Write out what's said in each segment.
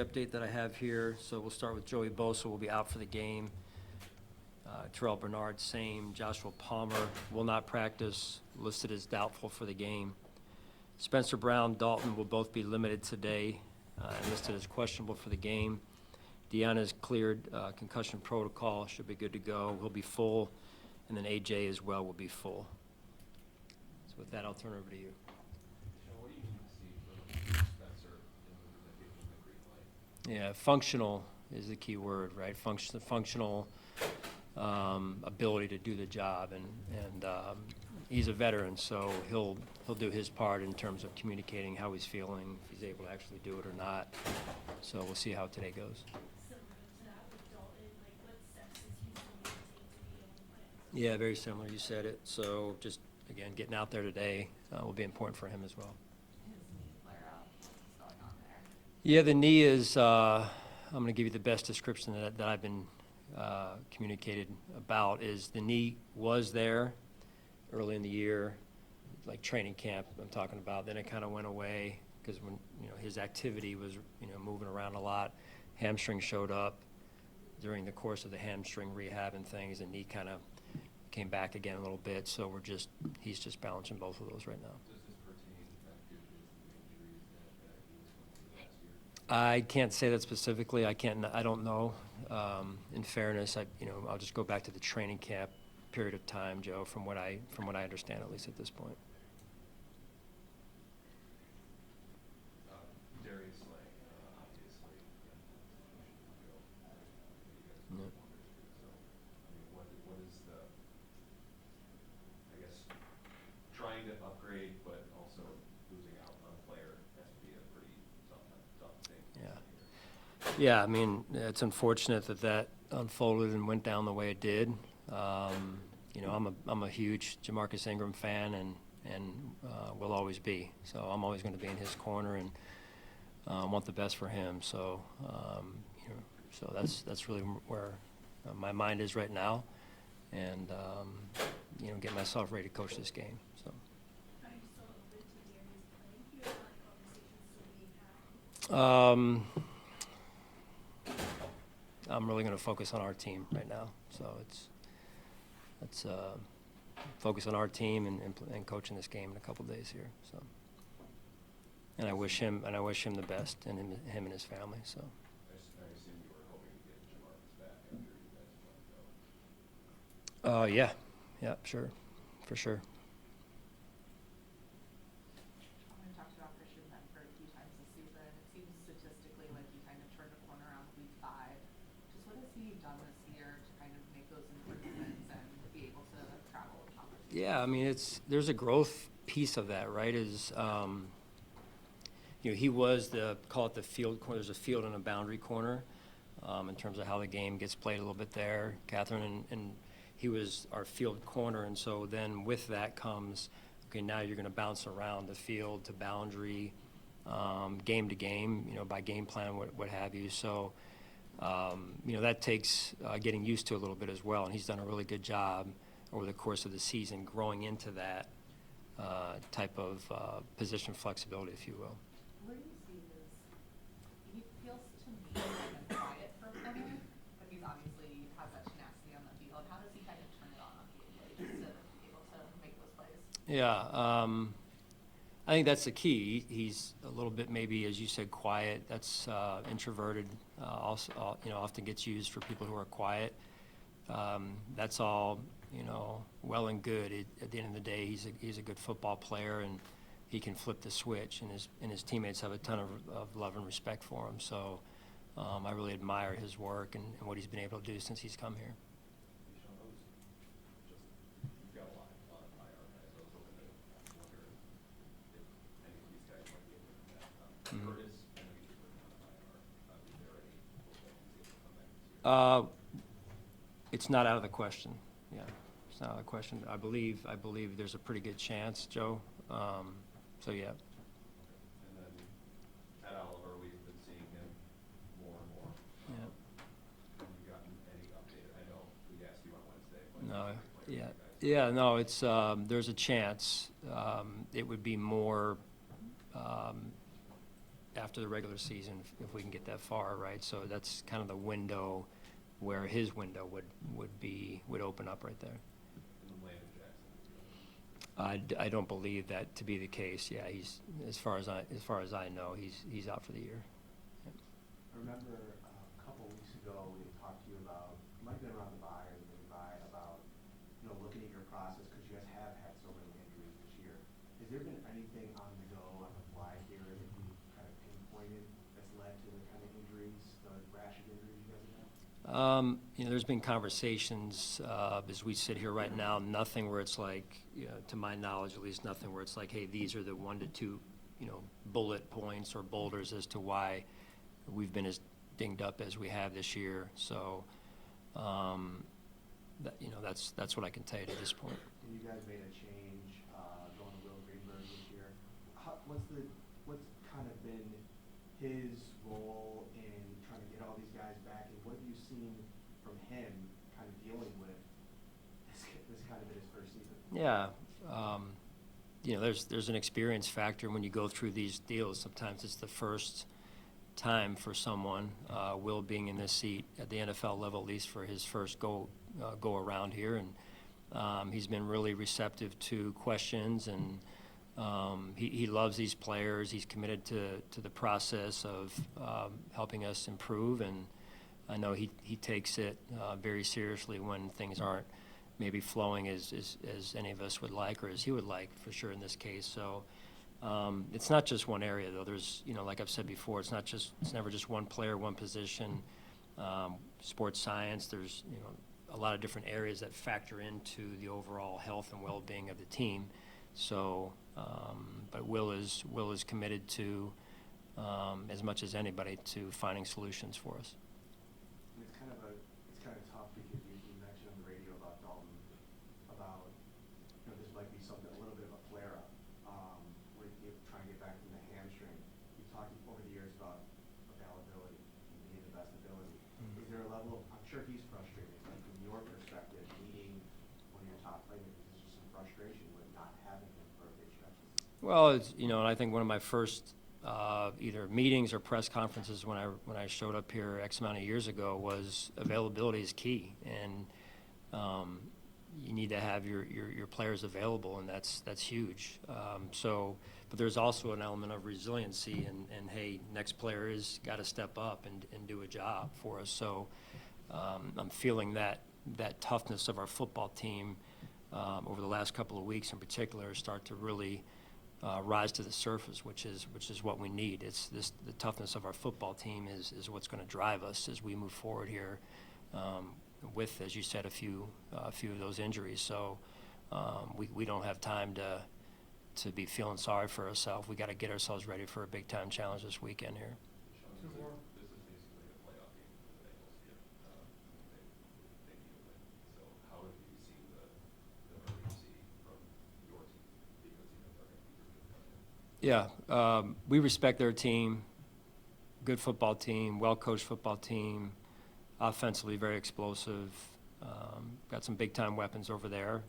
Update that I have here, so we'll start with Joey Bosa will be out for the game. Terrell Bernard, same. Joshua Palmer will not practice, listed as doubtful for the game. Spencer Brown, Dalton will both be limited today, listed as questionable for the game. Deanna's cleared concussion protocol, should be good to go. He'll be full, and then AJ as well will be full. So with that, I'll turn it over to you. What do you need to see from Spencer in order to give him the green light? Yeah, functional is the key word, right? Functional ability to do the job, and he's a veteran, so he'll do his part in terms of communicating how he's feeling, if he's able to actually do it or not. So we'll see how today goes. Yeah, very similar. You said it. So just again, getting out there today will be important for him as well. Yeah, the knee is, I'm going to give you the best description that I've been communicated about, is the knee was there early in the year, like training camp I'm talking about. Then it kind of went away because when his activity was moving around a lot. Hamstring showed up during the course of the hamstring rehab and things, and knee kind of came back again a little bit. So he's just balancing both of those right now. Does this pertain back to his injuries that he was going through last year? I can't say that specifically. I don't know. In fairness, I'll just go back to the training camp period of time, Joe, from what I understand, at least at this point. Darius Slay, obviously, Yeah. what is the, I guess, trying to upgrade, but also losing out on a player has to be a pretty tough thing. Yeah. Yeah, I mean, it's unfortunate that unfolded and went down the way it did. I'm a huge Jamarcus Ingram fan, and will always be. So I'm always going to be in his corner and want the best for him. So so that's really where my mind is right now, and get myself ready to coach this game. So. Are you still open to Darius playing? Do you have conversations still being had? I'm really going to focus on our team right now. So let's focus on our team and coaching this game in a couple days here. So, and I wish him the best, and him and his family. So. I assume you were hoping to get Jamarcus back after you guys let him go. Yeah, sure, for sure. I'm going to talk about Christian Benford a few times this season. It seems statistically like he kind of turned a corner around week 5. Just what has he done this year to kind of make those improvements and be able to travel with conversations? Yeah, I mean, there's a growth piece of that, right? He was call it the field corner. There's a field and a boundary corner in terms of how the game gets played a little bit there, Catherine, and he was our field corner, and so then with that comes, okay, now you're going to bounce around the field to boundary, game to game, by game plan, what have you. So, that takes getting used to a little bit as well, and he's done a really good job over the course of the season growing into that type of position flexibility, if you will. Where do you see he feels to me kind of quiet for a corner, but he's obviously has that tenacity on the field. How does he kind of turn it on the field just to be able to make those plays? Yeah, I think that's the key. He's a little bit, maybe, as you said, quiet. That's introverted. Also, often gets used for people who are quiet. That's all, well and good. At the end of the day, he's a good football player, and he can flip the switch, and his teammates have a ton of love and respect for him. So I really admire his work and what he's been able to do since he's come here. Sean, you've got a lot of IR guys. I was hoping to wonder if any of these guys might be able to come back. Curtis, I know he's working on IR. Is there any hope that he's able to come back this year? It's not out of the question. Yeah, it's not out of the question. I believe there's a pretty good chance, Joe. So yeah. And then at Oliver, we've been seeing him more and more. Yeah. Have you gotten any update? I know we asked you on Wednesday. But No. you Yeah. guys- Yeah. No. It's there's a chance. It would be more after the regular season if we can get that far, right? So that's kind of the window where his window would open up right there. And then Landon Jackson. I don't believe that to be the case. Yeah, he's as far as I know, he's out for the year. Yep. I remember a couple weeks ago we had talked to you about, it might have been around the bye or the mini bye, about, looking at your process because you guys have had so many injuries this year. Has there been anything on the go, on the fly here that you kind of pinpointed that's led to the kind of injuries, the rash of injuries you guys have had? There's been conversations as we sit here right now, nothing where it's like, to my knowledge at least, nothing where it's like, hey, these are the 1 to 2, bullet points or boulders as to why we've been as dinged up as we have this year. So, that's what I can tell you at this point. And you guys made a change going to Will Greenberg this year. What's kind of been his role in trying to get all these guys back, and what have you seen from him kind of dealing with this kind of in his first season? Yeah, there's an experience factor when you go through these deals. Sometimes it's the first time for someone, Will being in this seat at the NFL level, at least for his first go around here, and he's been really receptive to questions, and he loves these players. He's committed to the process of helping us improve, and I know he takes it very seriously when things aren't maybe flowing as any of us would like, or as he would like, for sure in this case. So it's not just one area, though. There's, like I've said before, it's never just one player, one position. Sports science, there's, a lot of different areas that factor into the overall health and well-being of the team. So, but Will is committed to, as much as anybody, to finding solutions for us. And it's kind of tough because you mentioned on the radio about Dalton, about, this might be something, a little bit of a flare-up, where you try and get back from the hamstring. You talked over the years about availability and being the best ability. Mm-hmm. Is there a level of, I'm sure he's frustrated, like from your perspective, meeting one of your top players, there's just some frustration with not having him for big stretches? Well, and I think one of my first either meetings or press conferences when I showed up here X amount of years ago was availability is key, and you need to have your players available, and that's huge. But there's also an element of resiliency, and hey, next player has got to step up and do a job for us. So I'm feeling that toughness of our football team over the last couple of weeks in particular start to really rise to the surface, which is what we need. It's the toughness of our football team is what's going to drive us as we move forward here. With, as you said, a few of those injuries, so we don't have time to be feeling sorry for ourselves. We got to get ourselves ready for a big time challenge this weekend here. Sean, this is basically a playoff game for the Bengals here. They need a win. So how have you seen the urgency from your team? Because they're going to be pretty good coming in. Yeah, we respect their team. Good football team, well-coached football team, offensively very explosive. Got some big-time weapons over there.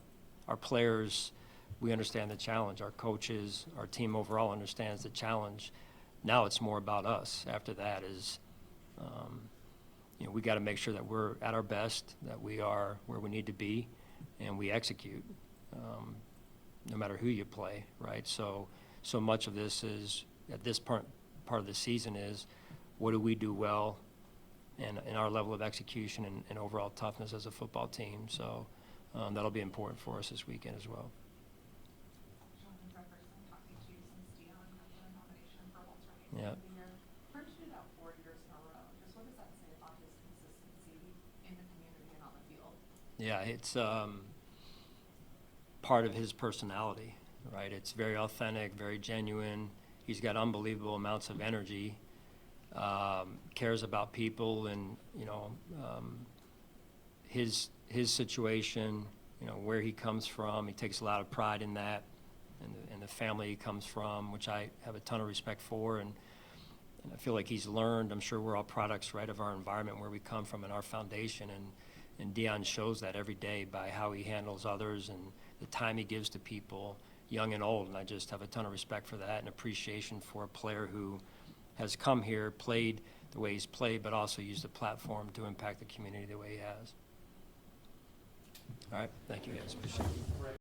Our players, we understand the challenge. Our coaches, our team overall understands the challenge. Now it's more about us. After that is, we got to make sure that we're at our best, that we are where we need to be, and we execute, no matter who you play, right? So much of this is, at this part of the season is, what do we do well, and our level of execution and overall toughness as a football team. So that'll be important for us this weekend as well. Sean, it's our first time talking to you since Dion got the nomination for All-Star Game Yeah. of the Year. Heard you do that 4 years in a row. Just what does that say about his consistency in the community and on the field? Yeah, it's part of his personality, right? It's very authentic, very genuine. He's got unbelievable amounts of energy, cares about people, and his situation, where he comes from. He takes a lot of pride in that, and the family he comes from, which I have a ton of respect for, and I feel like he's learned. I'm sure we're all products, right, of our environment, where we come from, and our foundation, and Dion shows that every day by how he handles others and the time he gives to people, young and old, and I just have a ton of respect for that and appreciation for a player who has come here, played the way he's played, but also used the platform to impact the community the way he has. All right, thank you guys. Appreciate it.